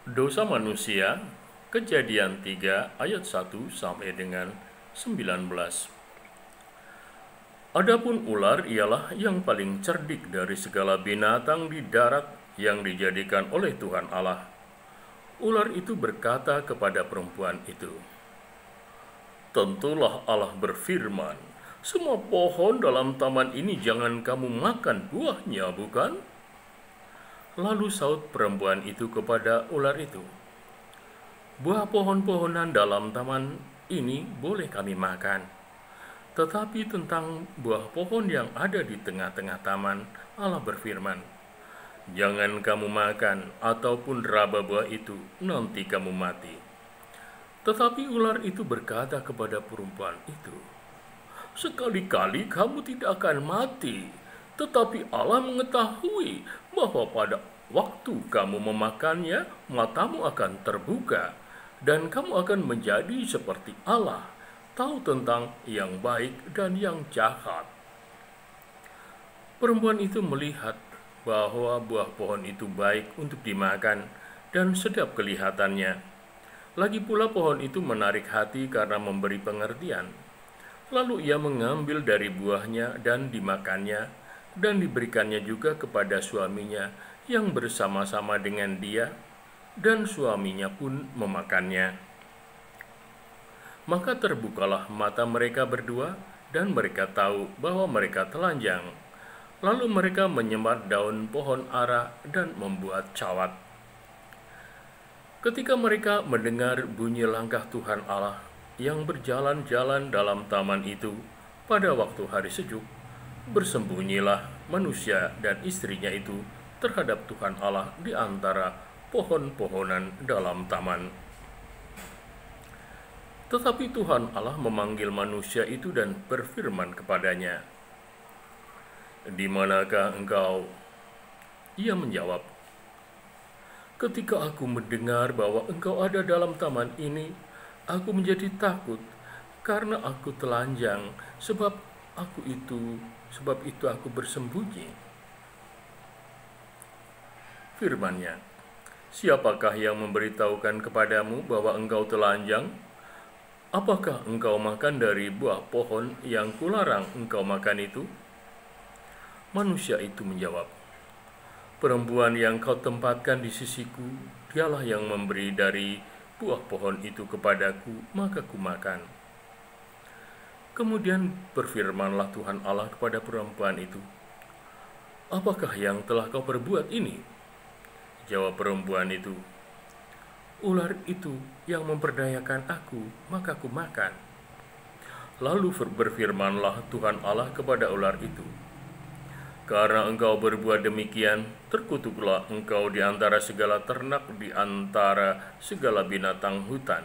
Dosa manusia, Kejadian 3 ayat 1 sampai dengan 19. Adapun ular ialah yang paling cerdik dari segala binatang di darat yang dijadikan oleh Tuhan Allah. Ular itu berkata kepada perempuan itu, "Tentulah Allah berfirman, semua pohon dalam taman ini jangan kamu makan buahnya, bukan?" Lalu saut perempuan itu kepada ular itu, "Buah pohon-pohonan dalam taman ini boleh kami makan, tetapi tentang buah pohon yang ada di tengah-tengah taman, Allah berfirman, jangan kamu makan ataupun raba buah itu, nanti kamu mati." Tetapi ular itu berkata kepada perempuan itu, "Sekali-kali kamu tidak akan mati, tetapi Allah mengetahui bahwa pada waktu kamu memakannya, matamu akan terbuka, dan kamu akan menjadi seperti Allah, tahu tentang yang baik dan yang jahat." Perempuan itu melihat bahwa buah pohon itu baik untuk dimakan dan sedap kelihatannya. Lagi pula pohon itu menarik hati karena memberi pengertian. Lalu ia mengambil dari buahnya dan dimakannya, dan diberikannya juga kepada suaminya yang bersama-sama dengan dia, dan suaminya pun memakannya. Maka terbukalah mata mereka berdua, dan mereka tahu bahwa mereka telanjang. Lalu mereka menyemat daun pohon ara dan membuat cawat. Ketika mereka mendengar bunyi langkah Tuhan Allah yang berjalan-jalan dalam taman itu pada waktu hari sejuk, bersembunyilah manusia dan istrinya itu terhadap Tuhan Allah di antara pohon-pohonan dalam taman. Tetapi Tuhan Allah memanggil manusia itu dan berfirman kepadanya, "Di manakah engkau?" Ia menjawab, "Ketika aku mendengar bahwa engkau ada dalam taman ini, aku menjadi takut karena aku telanjang, sebab itu aku bersembunyi." Firman-Nya, "Siapakah yang memberitahukan kepadamu bahwa engkau telanjang? Apakah engkau makan dari buah pohon yang kularang engkau makan itu?" Manusia itu menjawab, "Perempuan yang kau tempatkan di sisiku, dialah yang memberi dari buah pohon itu kepadaku, maka kumakan." Kemudian berfirmanlah Tuhan Allah kepada perempuan itu, "Apakah yang telah kau perbuat ini?" Jawab perempuan itu, "Ular itu yang memperdayakan aku, maka kumakan." Lalu berfirmanlah Tuhan Allah kepada ular itu, "Karena engkau berbuat demikian, terkutuklah engkau di antara segala ternak, di antara segala binatang hutan.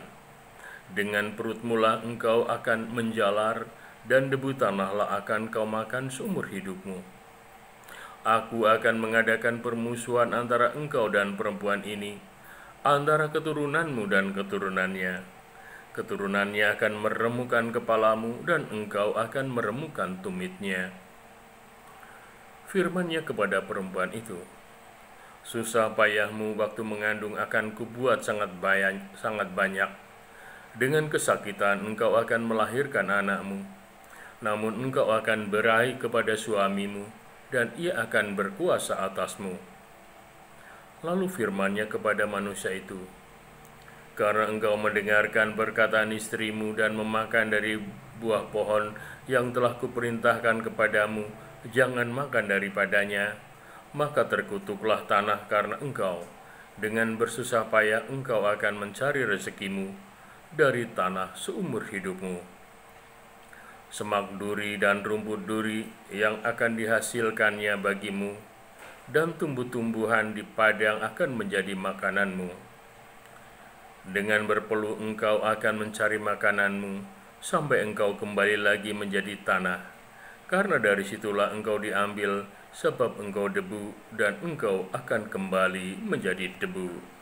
Dengan perutmu lah engkau akan menjalar, dan debu tanahlah akan kau makan seumur hidupmu. Aku akan mengadakan permusuhan antara engkau dan perempuan ini, antara keturunanmu dan keturunannya. Keturunannya akan meremukkan kepalamu, dan engkau akan meremukkan tumitnya." Firman-Nya kepada perempuan itu, "Susah payahmu waktu mengandung akan kubuat sangat banyak. Dengan kesakitan engkau akan melahirkan anakmu. Namun engkau akan berahi kepada suamimu, dan ia akan berkuasa atasmu." Lalu firman-Nya kepada manusia itu, "Karena engkau mendengarkan perkataan istrimu dan memakan dari buah pohon yang telah kuperintahkan kepadamu, jangan makan daripadanya, maka terkutuklah tanah karena engkau. Dengan bersusah payah engkau akan mencari rezekimu dari tanah seumur hidupmu. Semak duri dan rumput duri yang akan dihasilkannya bagimu, dan tumbuh-tumbuhan di padang akan menjadi makananmu. Dengan berpeluh engkau akan mencari makananmu, sampai engkau kembali lagi menjadi tanah, karena dari situlah engkau diambil, sebab engkau debu, dan engkau akan kembali menjadi debu."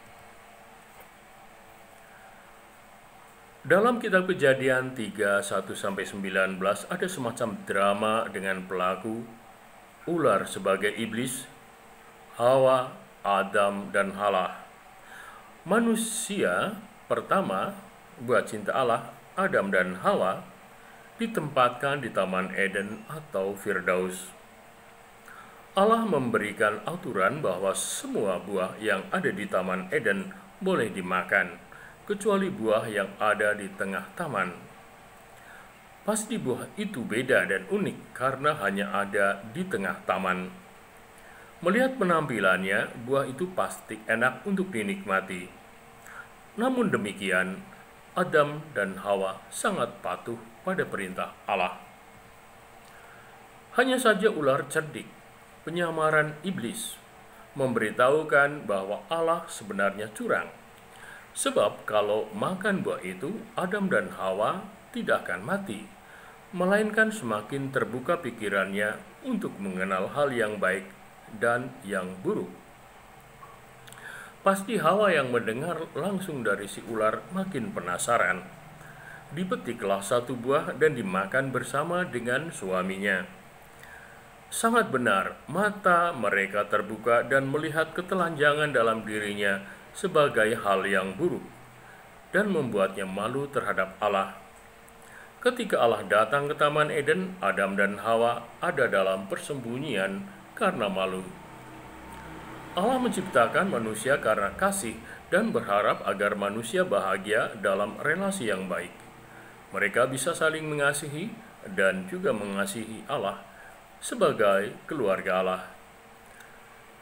Dalam kitab Kejadian 3, 1-19 ada semacam drama dengan pelaku, ular sebagai iblis, Hawa, Adam, dan Halah. Manusia pertama, buah cinta Allah, Adam dan Hawa, ditempatkan di Taman Eden atau Firdaus. Allah memberikan aturan bahwa semua buah yang ada di Taman Eden boleh dimakan, kecuali buah yang ada di tengah taman. Pasti buah itu beda dan unik karena hanya ada di tengah taman. Melihat penampilannya, buah itu pasti enak untuk dinikmati. Namun demikian, Adam dan Hawa sangat patuh pada perintah Allah. Hanya saja ular cerdik, penyamaran iblis, memberitahukan bahwa Allah sebenarnya curang. Sebab kalau makan buah itu, Adam dan Hawa tidak akan mati, melainkan semakin terbuka pikirannya untuk mengenal hal yang baik dan yang buruk. Pasti Hawa yang mendengar langsung dari si ular makin penasaran. Dipetiklah satu buah dan dimakan bersama dengan suaminya. Sangat benar, mata mereka terbuka dan melihat ketelanjangan dalam dirinya sebagai hal yang buruk, dan membuatnya malu terhadap Allah. Ketika Allah datang ke Taman Eden, Adam dan Hawa ada dalam persembunyian karena malu. Allah menciptakan manusia karena kasih dan berharap agar manusia bahagia dalam relasi yang baik. Mereka bisa saling mengasihi dan juga mengasihi Allah sebagai keluarga Allah.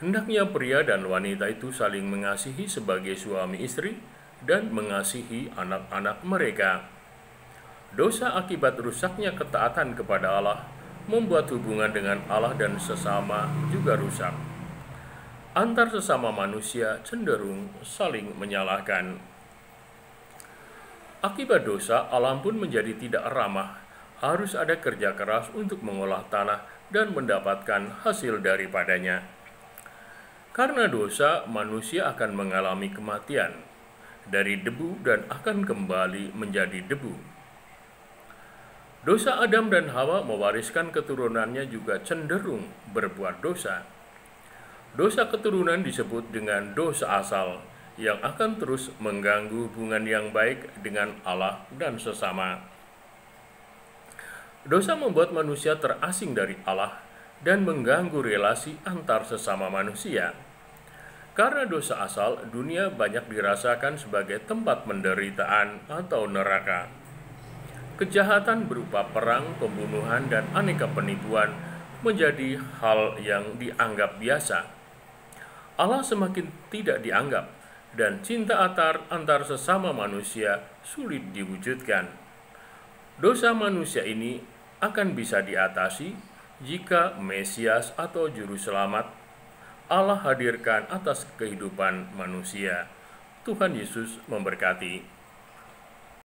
Hendaknya pria dan wanita itu saling mengasihi sebagai suami istri dan mengasihi anak-anak mereka. Dosa akibat rusaknya ketaatan kepada Allah membuat hubungan dengan Allah dan sesama juga rusak. Antar sesama manusia cenderung saling menyalahkan. Akibat dosa, alam pun menjadi tidak ramah. Harus ada kerja keras untuk mengolah tanah dan mendapatkan hasil daripadanya. Karena dosa, manusia akan mengalami kematian dari debu dan akan kembali menjadi debu. Dosa Adam dan Hawa mewariskan keturunannya juga cenderung berbuat dosa. Dosa keturunan disebut dengan dosa asal yang akan terus mengganggu hubungan yang baik dengan Allah dan sesama. Dosa membuat manusia terasing dari Allah dan mengganggu relasi antar sesama manusia. Karena dosa asal, dunia banyak dirasakan sebagai tempat penderitaan atau neraka. Kejahatan berupa perang, pembunuhan, dan aneka penipuan menjadi hal yang dianggap biasa. Allah semakin tidak dianggap, dan cinta antar sesama manusia sulit diwujudkan. Dosa manusia ini akan bisa diatasi jika Mesias atau Juru Selamat Allah hadirkan atas kehidupan manusia. Tuhan Yesus memberkati.